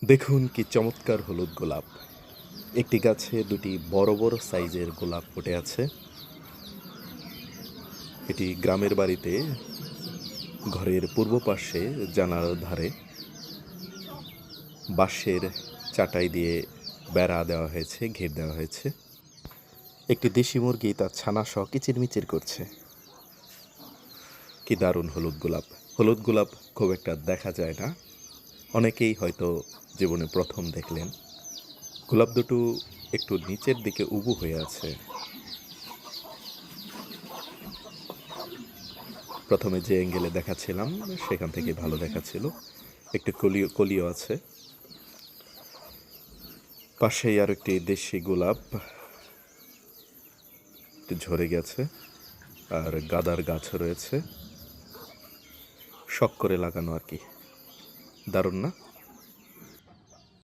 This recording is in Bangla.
দেখুন কি চমৎকার হলুদ গোলাপ। একটি গাছে দুটি বড় বড় সাইজের গোলাপ ফুটে আছে। এটি গ্রামের বাড়িতে ঘরের পূর্ব পাশে জানালার ধারে বাঁশের চাটাই দিয়ে বেড়া দেওয়া হয়েছে, ঘের দেওয়া হয়েছে। একটি দেশি মুরগি তার ছানা সহ কিচিরমিচির করছে। কি দারুণ হলুদ গোলাপ। হলুদ গোলাপ খুব একটা দেখা যায় না, অনেকেই হয়তো জীবনে প্রথম দেখলেন। গোলাপ দুটো একটু নিচের দিকে উবু হয়ে আছে। প্রথমে যে অ্যাঙ্গেলে দেখাচ্ছিলাম সেখান থেকে ভালো দেখাচ্ছিল। একটু কলিও আছে। পাশেই আর একটি দেশি গোলাপ একটু ঝরে গেছে, আর গাঁদার গাছ রয়েছে, শখ করে লাগানো আর কি। দারুণ না?